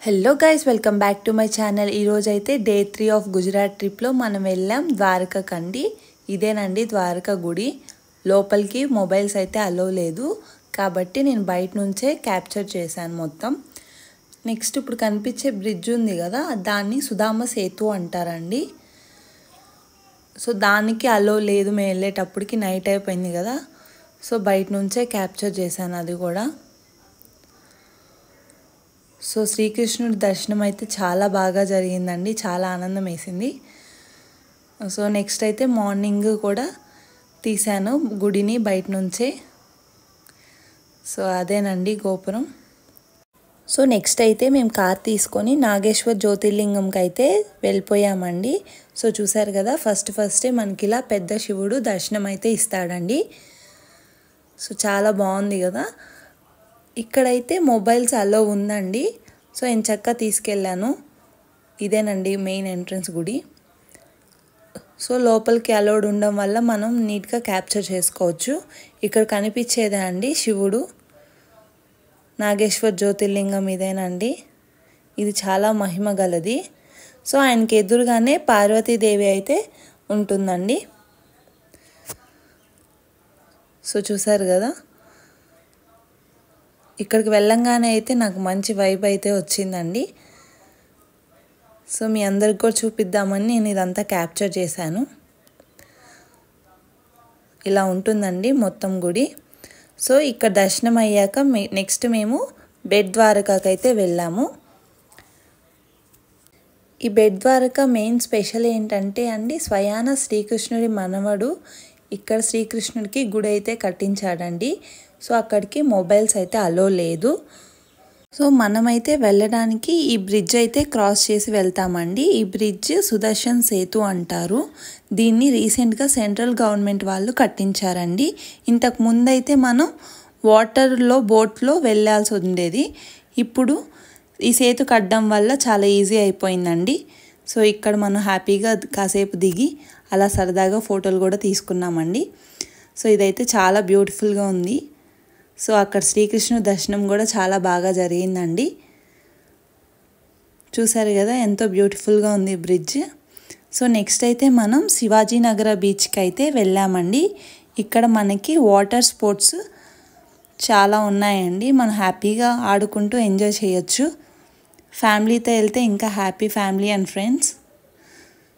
Hello guys, welcome back to my channel. ఈరోజు అయితే day 3 of Gujarat ట్రిప్లో మనం వెళ్ళాం ద్వారకాకండి. ఇదేనండి ద్వారకా గుడి. లోపలికి మొబైల్స్ అయితే అలో లేదు కాబట్టి నేను బయట నుంచే క్యాప్చర్ చేశాను మొత్తం. నెక్స్ట్ ఇప్పుడు కనిపించే బ్రిడ్జ్ ఉంది కదా, దాన్ని సుధామ సేతు అంటారండి. సో దానికి అలో లేదు, మేము వెళ్ళేటప్పటికి నైట్ అయిపోయింది కదా, సో బయట నుంచే క్యాప్చర్ చేశాను అది కూడా. సో శ్రీకృష్ణుడి దర్శనం అయితే చాలా బాగా జరిగిందండి, చాలా ఆనందం వేసింది. సో నెక్స్ట్ అయితే మార్నింగ్ కూడా తీశాను గుడిని బయట నుంచే. సో అదేనండి గోపురం. సో నెక్స్ట్ అయితే మేము కార్ తీసుకొని నాగేశ్వర్ జ్యోతిర్లింగంకి అయితే వెళ్ళిపోయామండి. సో చూసారు కదా, ఫస్టే మనకి ఇలా పెద్ద శివుడు దర్శనం అయితే ఇస్తాడండి. సో చాలా బాగుంది కదా. ఇక్కడైతే మొబైల్స్ అలో ఉందండి. సో ఎంచక్కా తీసుకెళ్ళాను. ఇదేనండి మెయిన్ ఎంట్రన్స్ గుడి. సో లోపలికి అలౌడ్ ఉండడం వల్ల మనం నీట్గా క్యాప్చర్ చేసుకోవచ్చు. ఇక్కడ కనిపించేదే అండి శివుడు, నాగేశ్వర్ జ్యోతిర్లింగం ఇదేనండి. ఇది చాలా మహిమ గలది. సో ఆయనకి ఎదురుగానే పార్వతీదేవి అయితే ఉంటుందండి. సో చూసారు కదా, ఇక్కడికి వెళ్ళంగానే అయితే నాకు మంచి వైబ్ అయితే వచ్చిందండి. సో మీ అందరికి కూడా చూపిద్దామని నేను ఇదంతా క్యాప్చర్ చేశాను. ఇలా ఉంటుందండి మొత్తం గుడి. సో ఇక్కడ దర్శనం అయ్యాక నెక్స్ట్ మేము బెట్ ద్వారకాకి అయితే వెళ్ళాము. ఈ బెట్ ద్వారకా మెయిన్ స్పెషల్ ఏంటంటే అండి, స్వయాన శ్రీకృష్ణుడి మనవడు ఇక్కడ శ్రీకృష్ణుడికి గుడి అయితే కట్టించాడండి. సో అక్కడికి మొబైల్స్ అయితే అలో లేదు. సో మనమైతే వెళ్ళడానికి ఈ బ్రిడ్జ్ అయితే క్రాస్ చేసి వెళ్తామండి. ఈ బ్రిడ్జ్ సుదర్శన్ సేతు అంటారు. దీన్ని రీసెంట్గా సెంట్రల్ గవర్నమెంట్ వాళ్ళు కట్టించారండి. ఇంతకు ముందైతే మనం వాటర్లో బోట్లో వెళ్ళాల్సి ఉండేది. ఇప్పుడు ఈ సేతు కట్టడం వల్ల చాలా ఈజీ అయిపోయిందండి. సో ఇక్కడ మనం హ్యాపీగా కాసేపు దిగి అలా సరదాగా ఫోటోలు కూడా తీసుకున్నామండి. సో ఇదైతే చాలా బ్యూటిఫుల్గా ఉంది. సో అక్కడ శ్రీకృష్ణుడి దర్శనం కూడా చాలా బాగా జరిగిందండి. చూసారు కదా ఎంతో బ్యూటిఫుల్గా ఉంది బ్రిడ్జ్. సో నెక్స్ట్ అయితే మనం శివాజీనగర బీచ్కి అయితే వెళ్ళామండి. ఇక్కడ మనకి వాటర్ స్పోర్ట్స్ చాలా ఉన్నాయండి. మనం హ్యాపీగా ఆడుకుంటూ ఎంజాయ్ చేయొచ్చు. ఫ్యామిలీతో వెళ్తే ఇంకా హ్యాపీ, ఫ్యామిలీ అండ్ ఫ్రెండ్స్.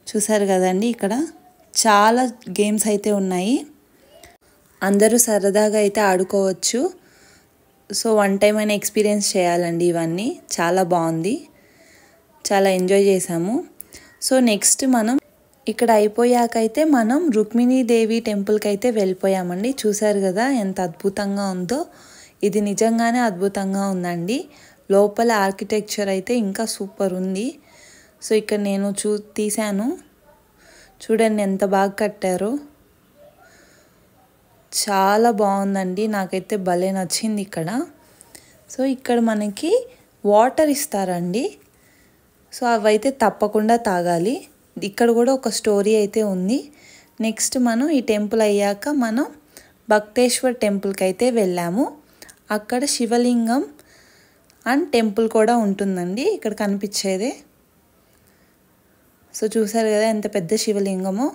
చూసారు కదండి, ఇక్కడ చాలా గేమ్స్ అయితే ఉన్నాయి. అందరూ సరదాగా అయితే ఆడుకోవచ్చు. సో వన్ టైం అయినా ఎక్స్పీరియన్స్ చేయాలండి ఇవన్నీ. చాలా బాగుంది, చాలా ఎంజాయ్ చేసాము. సో నెక్స్ట్ మనం ఇక్కడ అయిపోయాకైతే మనం రుక్మిణీదేవి టెంపుల్కి అయితే వెళ్ళిపోయామండి. చూసారు కదా ఎంత అద్భుతంగా ఉందో. ఇది నిజంగానే అద్భుతంగా ఉందండి. లోపల ఆర్కిటెక్చర్ అయితే ఇంకా సూపర్ ఉంది. సో ఇక్కడ నేను తీశాను, చూడండి ఎంత బాగా కట్టారో. చాలా బాగుందండి, నాకైతే భలే నచ్చింది ఇక్కడ. సో ఇక్కడ మనకి వాటర్ ఇస్తారండి. సో అవైతే తప్పకుండా తాగాలి. ఇక్కడ కూడా ఒక స్టోరీ అయితే ఉంది. నెక్స్ట్ మనం ఈ టెంపుల్ అయ్యాక మనం భక్తేశ్వర్ టెంపుల్కి అయితే వెళ్ళాము. అక్కడ శివలింగం అండ్ టెంపుల్ కూడా ఉంటుందండి ఇక్కడ కనిపించేదే. సో చూసారు కదా ఎంత పెద్ద శివలింగమో.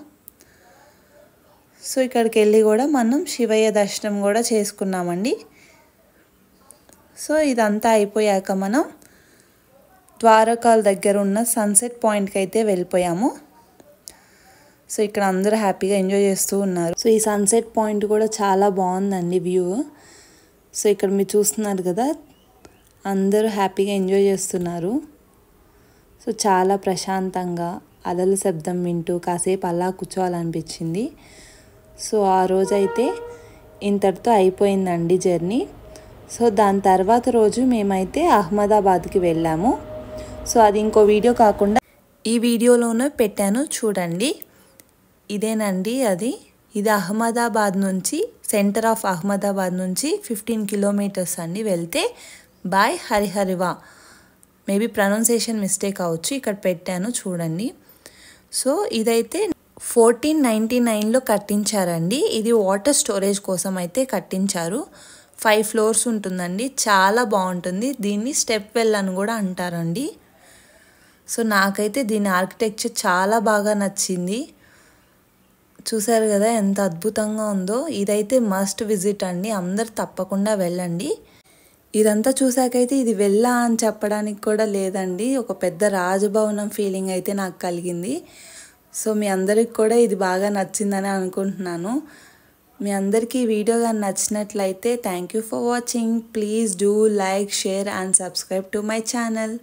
సో ఇక్కడికి వెళ్ళి కూడా మనం శివయ్య దర్శనం కూడా చేసుకున్నామండి. సో ఇదంతా అయిపోయాక మనం ద్వారకాల దగ్గర ఉన్న సన్సెట్ పాయింట్కి అయితే వెళ్ళిపోయాము. సో ఇక్కడ అందరూ హ్యాపీగా ఎంజాయ్ చేస్తూ ఉన్నారు. సో ఈ సన్సెట్ పాయింట్ కూడా చాలా బాగుందండి వ్యూ. సో ఇక్కడ మీరు చూస్తున్నారు కదా, అందరూ హ్యాపీగా ఎంజాయ్ చేస్తున్నారు. సో చాలా ప్రశాంతంగా అలల శబ్దం వింటూ కాసేపు అలా కూర్చోవాలనిపించింది. సో ఆ రోజైతే ఇంతటితో అయిపోయిందండి జర్నీ. సో దాని తర్వాత రోజు మేమైతే అహ్మదాబాద్కి వెళ్ళాము. సో అది ఇంకో వీడియో కాకుండా ఈ వీడియోలోనే పెట్టాను చూడండి. ఇదేనండి అది. ఇది అహ్మదాబాద్ నుంచి, సెంటర్ ఆఫ్ అహ్మదాబాద్ నుంచి 15 కిలోమీటర్స్ అండి వెళ్తే. బాయ్ హరిహరివా, మేబీ ప్రొనౌన్సియేషన్ మిస్టేక్ అవ్వచ్చు, ఇక్కడ పెట్టాను చూడండి. సో ఇదైతే 1499లో కట్టించారండి. ఇది వాటర్ స్టోరేజ్ కోసం అయితే కట్టించారు. 5 ఫ్లోర్స్ ఉంటుందండి. చాలా బాగుంటుంది. దీన్ని స్టెప్ వెల్ అని కూడా అంటారండి. సో నాకైతే దీని ఆర్కిటెక్చర్ చాలా బాగా నచ్చింది. చూసారు కదా ఎంత అద్భుతంగా ఉందో. ఇదైతే మస్ట్ విజిట్ అండి, అందరు తప్పకుండా వెళ్ళండి. ఇదంతా చూసాకైతే ఇది వెళ్ళా అని చెప్పడానికి కూడా లేదండి, ఒక పెద్ద రాజభవనం ఫీలింగ్ అయితే నాకు కలిగింది. సో మీ అందరికి కూడా ఇది బాగా నచ్చిందని అనుకుంటున్నాను. మీ అందరికీ ఈ వీడియో కానీ నచ్చినట్లయితే thank you for watching. Please do like, share and subscribe to my channel.